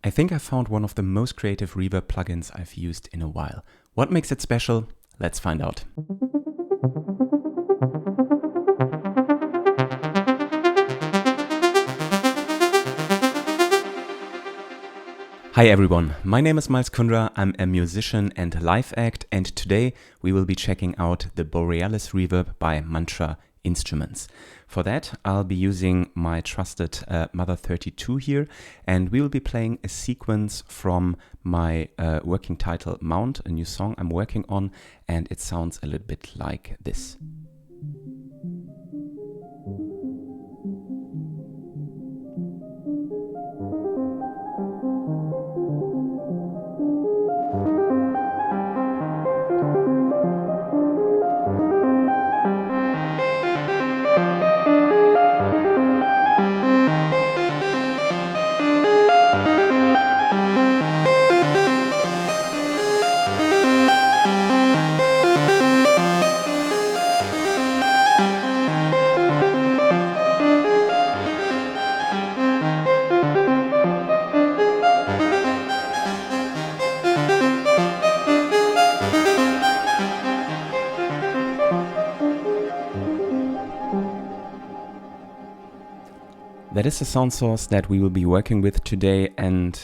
I think I found one of the most creative reverb plugins I've used in a while. What makes it special? Let's find out. Hi everyone, my name is Kvndra, I'm a musician and live act, and today we will be checking out the Borealis reverb by Mantra Instruments. For that I'll be using my trusted Mother 32 here, and we will be playing a sequence from my working title Mount, a new song I'm working on, and it sounds a little bit like this. That is the sound source that we will be working with today, and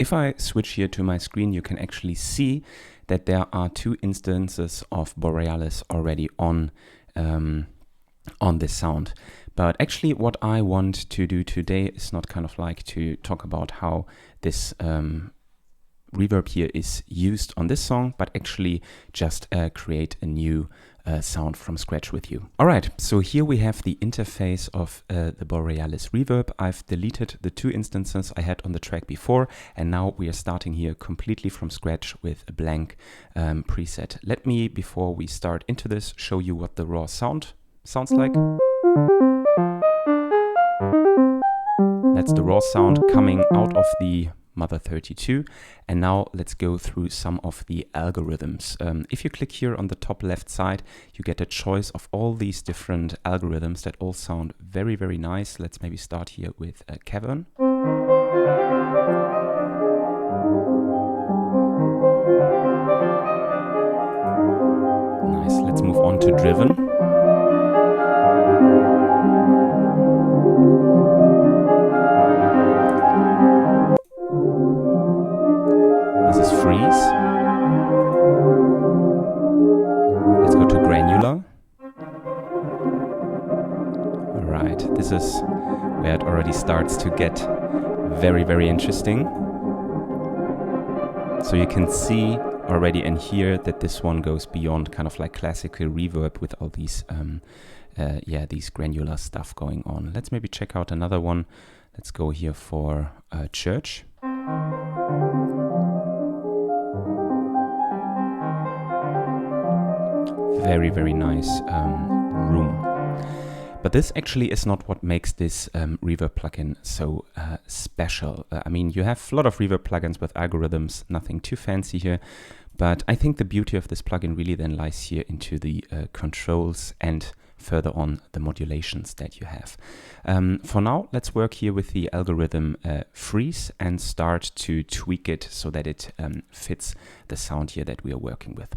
if I switch here to my screen, you can actually see that there are two instances of Borealis already on this sound. But actually what I want to do today is not kind of like to talk about how this reverb here is used on this song, but actually just create a new sound from scratch with you. Alright, so here we have the interface of the Borealis reverb. I've deleted the two instances I had on the track before, and now we are starting here completely from scratch with a blank preset. Let me, before we start into this, show you what the raw sound sounds like. That's the raw sound coming out of the Mother 32, and now let's go through some of the algorithms. If you click here on the top left side, you get a choice of all these different algorithms that all sound very, very nice. Let's maybe start here with Kvndra. Nice, let's move on to Driven. Freeze. Let's go to granular. Alright, this is where it already starts to get very, very interesting. So you can see already and hear that this one goes beyond kind of like classical reverb with all these these granular stuff going on. Let's maybe check out another one. Let's go here for church. Very, very nice room. But this actually is not what makes this reverb plugin so special. I mean, you have a lot of reverb plugins with algorithms, nothing too fancy here. But I think the beauty of this plugin really then lies here into the controls and further on the modulations that you have. For now, let's work here with the algorithm freeze and start to tweak it so that it fits the sound here that we are working with.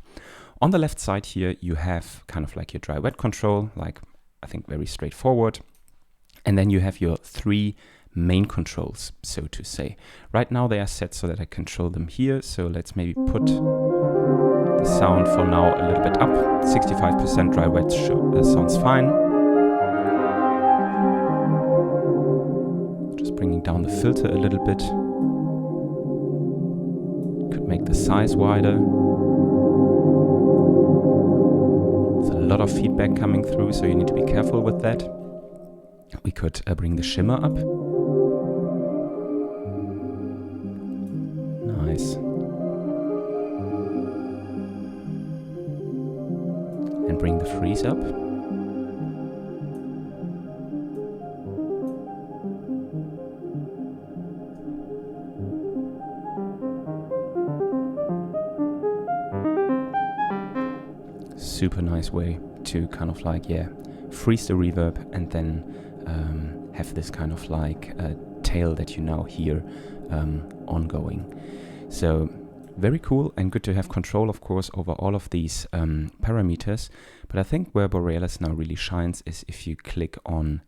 On the left side here, you have kind of like your dry wet control, like I think very straightforward. And then you have your three main controls, so to say. Right now they are set so that I control them here. So let's maybe put the sound for now a little bit up. 65% dry wet sounds fine. Just bringing down the filter a little bit. Could make the size wider. There's a lot of feedback coming through, so you need to be careful with that. We could bring the shimmer up. Nice. And bring the freeze up. Super nice way to kind of like, freeze the reverb and then have this kind of like tail that you now hear ongoing. So very cool and good to have control, of course, over all of these parameters. But I think where Borealis now really shines is if you click on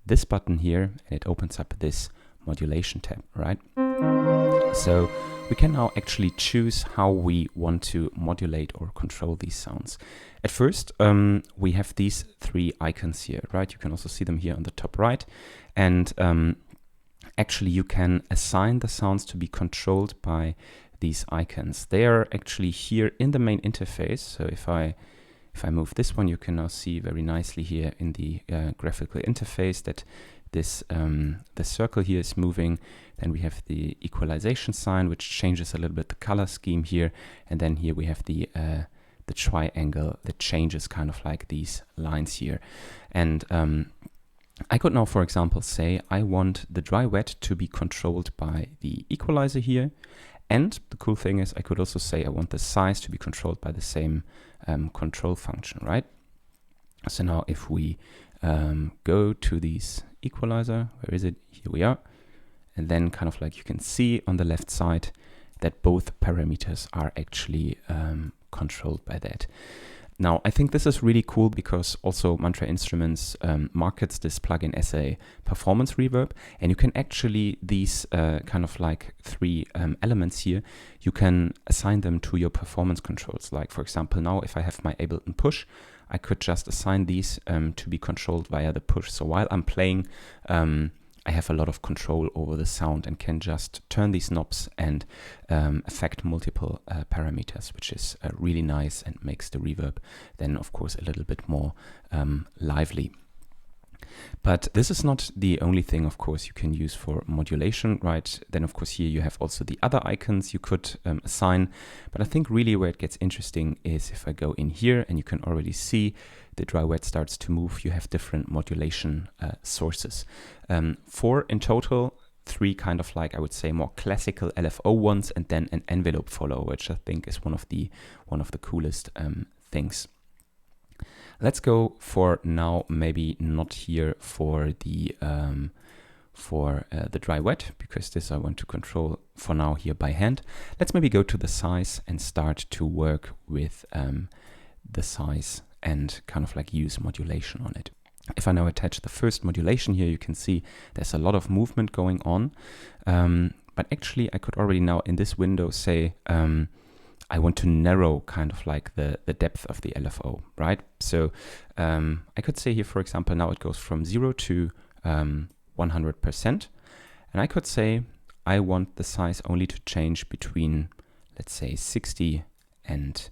this button here and it opens up this modulation tab, right? So we can now actually choose how we want to modulate or control these sounds. At first, we have these three icons here, right? You can also see them here on the top right. And actually you can assign the sounds to be controlled by these icons. They are actually here in the main interface. So if I move this one, you can now see very nicely here in the graphical interface that this the circle here is moving. Then we have the equalization sign, which changes a little bit the color scheme here. And then here we have the triangle that changes kind of like these lines here. And I could now, for example, say I want the dry wet to be controlled by the equalizer here. And the cool thing is I could also say I want the size to be controlled by the same control function, right? So now if we go to these equalizer, where is it? Here we are. And then kind of like you can see on the left side that both parameters are actually controlled by that. Now, I think this is really cool because also Mantra Instruments markets this plugin as a performance reverb, and you can actually, these kind of like three elements here, you can assign them to your performance controls. Like for example, now if I have my Ableton push, I could just assign these to be controlled via the push. So while I'm playing, I have a lot of control over the sound and can just turn these knobs and affect multiple parameters, which is really nice and makes the reverb then of course a little bit more lively. But this is not the only thing, of course, you can use for modulation, right? Then of course here you have also the other icons you could assign. But I think really where it gets interesting is if I go in here and you can already see the dry wet starts to move, you have different modulation sources. 4 in total, 3 kind of like, I would say, more classical LFO ones, and then an envelope follower, which I think is one of the coolest things. Let's go for now, maybe not here for the dry wet, because this I want to control for now here by hand. Let's maybe go to the size and start to work with the size and kind of like use modulation on it. If I now attach the first modulation here, you can see there's a lot of movement going on. But actually I could already now in this window say, I want to narrow kind of like the depth of the LFO, right? So I could say here, for example, now it goes from 0 to 100%. And I could say I want the size only to change between, let's say, 60 and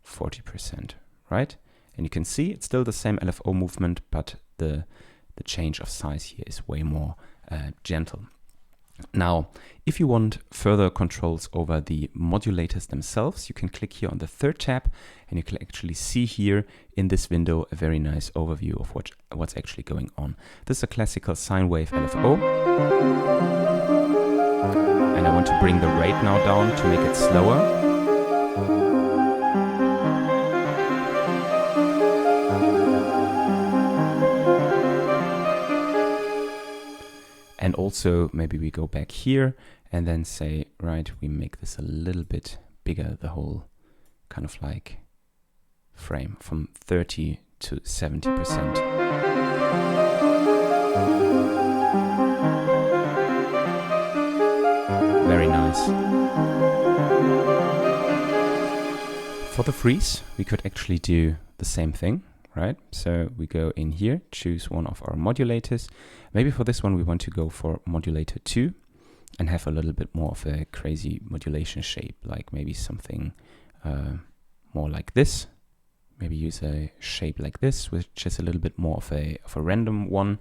40%, right? And you can see it's still the same LFO movement, but the change of size here is way more gentle. Now, if you want further controls over the modulators themselves, you can click here on the third tab, and you can actually see here in this window a very nice overview of what's actually going on. This is a classical sine wave LFO. And I want to bring the rate now down to make it slower. And also maybe we go back here and then say, right, we make this a little bit bigger, the whole kind of like frame from 30 to 70%. Very nice. For the freeze, we could actually do the same thing. Right, so we go in here, choose one of our modulators. Maybe for this one we want to go for modulator 2 and have a little bit more of a crazy modulation shape, like maybe something more like this. Maybe use a shape like this, which is a little bit more of a random one.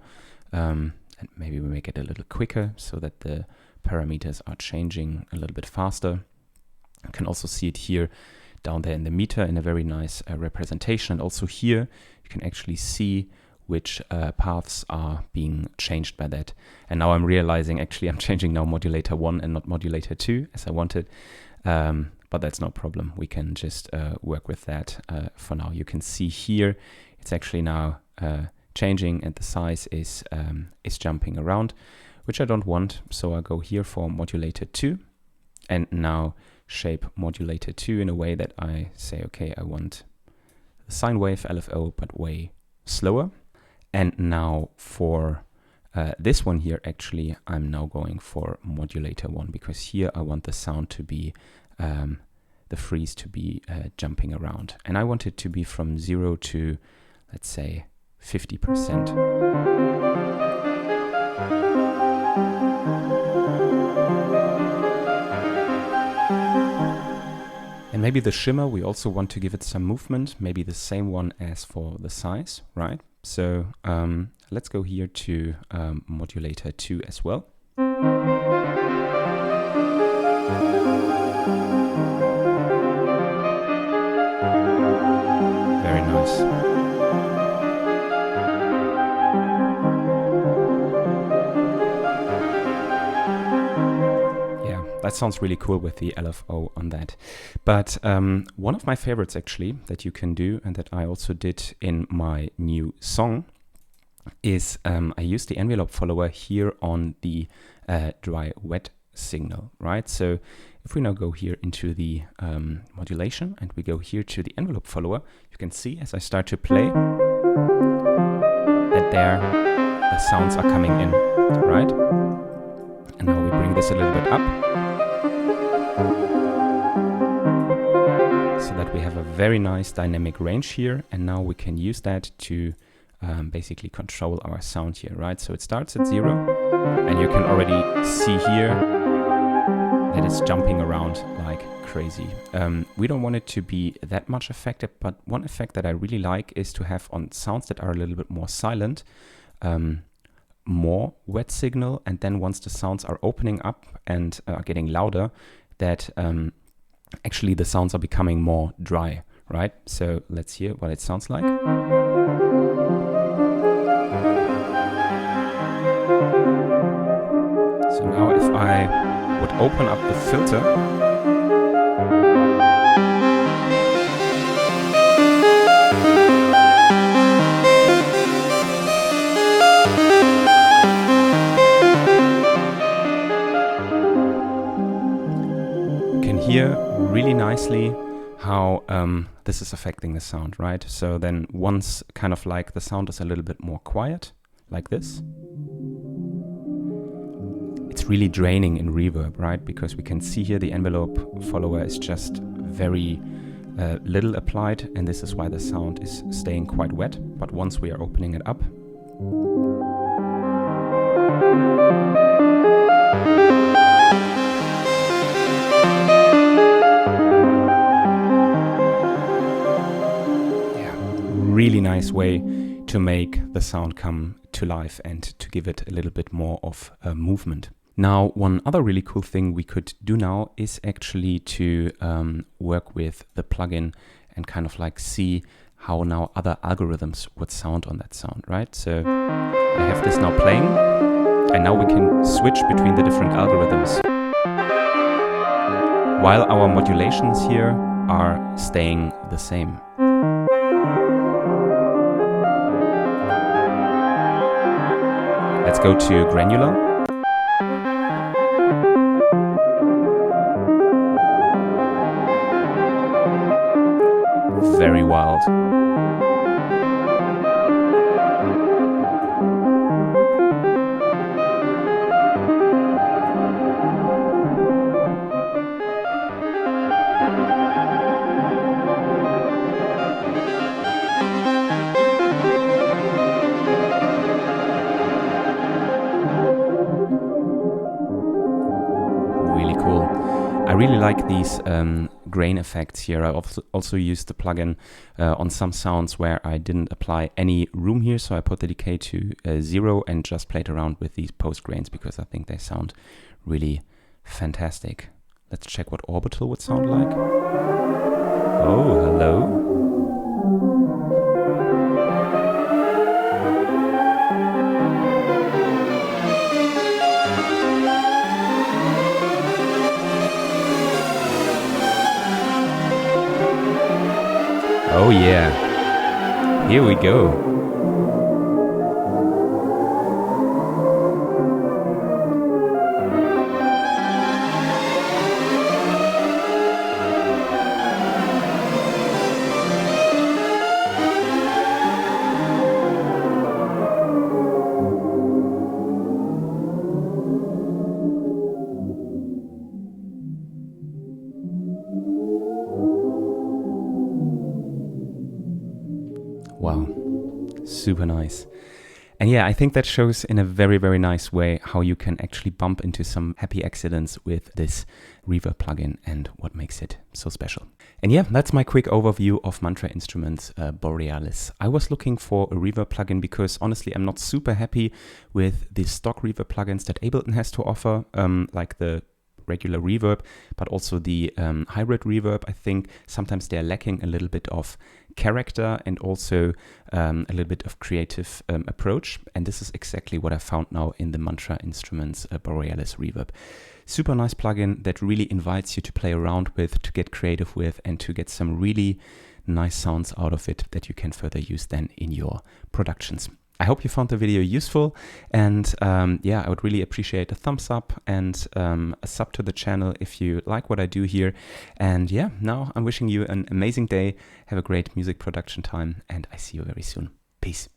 And maybe we make it a little quicker so that the parameters are changing a little bit faster. You can also see it here down there in the meter in a very nice representation. And also here you can actually see which paths are being changed by that. And now I'm realizing actually I'm changing now modulator 1 and not modulator 2 as I wanted. But that's no problem. We can just work with that for now. You can see here it's actually now changing and the size is jumping around. which I don't want. So I go here for modulator 2 and now shape modulator 2 in a way that I say, okay, I want the sine wave LFO, but way slower. And now for this one here, actually, I'm now going for modulator 1 because here I want the sound to be, the freeze to be jumping around. And I want it to be from 0 to, let's say, 50%. And maybe the shimmer, we also want to give it some movement, maybe the same one as for the size, right? So let's go here to modulator 2 as well. Very nice. Yeah, that sounds really cool with the LFO on that. But one of my favorites actually that you can do, and that I also did in my new song, is I use the envelope follower here on the dry wet signal, right? So if we now go here into the modulation and we go here to the envelope follower, you can see as I start to play that there the sounds are coming in, right? And now we bring this a little bit up so that we have a very nice dynamic range here, and now we can use that to basically control our sound here, right? So it starts at 0 and you can already see here that it's jumping around like crazy. We don't want it to be that much affected, but one effect that I really like is to have on sounds that are a little bit more silent, more wet signal, and then once the sounds are opening up and are getting louder, that actually the sounds are becoming more dry, right? So let's hear what it sounds like. So now if I would open up the filter, you can hear really nicely how this is affecting the sound, right? So then once kind of like the sound is a little bit more quiet, like this, it's really draining in reverb, right? Because we can see here the envelope follower is just very little applied, and this is why the sound is staying quite wet. But once we are opening it up, yeah, really nice way to make the sound come to life and to give it a little bit more of movement. Now, one other really cool thing we could do now is actually to work with the plugin and kind of like see how now other algorithms would sound on that sound, right? So I have this now playing, and now we can switch between the different algorithms while our modulations here are staying the same. Let's go to granular. Very wild. Really cool. I really like these grain effects here. I also used the plugin on some sounds where I didn't apply any room here, so I put the decay to 0 and just played around with these post grains because I think they sound really fantastic. Let's check what orbital would sound like. Oh, hello. Oh yeah, here we go. Wow, super nice. And yeah, I think that shows in a very, very nice way how you can actually bump into some happy accidents with this reverb plugin and what makes it so special. And yeah, that's my quick overview of Mantra Instruments Borealis. I was looking for a reverb plugin because honestly, I'm not super happy with the stock reverb plugins that Ableton has to offer, like the regular reverb, but also the hybrid reverb. I think sometimes they're lacking a little bit of character and also a little bit of creative approach. And this is exactly what I found now in the Mantra Instruments Borealis reverb. Super nice plugin that really invites you to play around with, to get creative with, and to get some really nice sounds out of it that you can further use then in your productions. I hope you found the video useful, and yeah, I would really appreciate a thumbs up and a sub to the channel if you like what I do here. And yeah, now I'm wishing you an amazing day. Have a great music production time, and I see you very soon. Peace.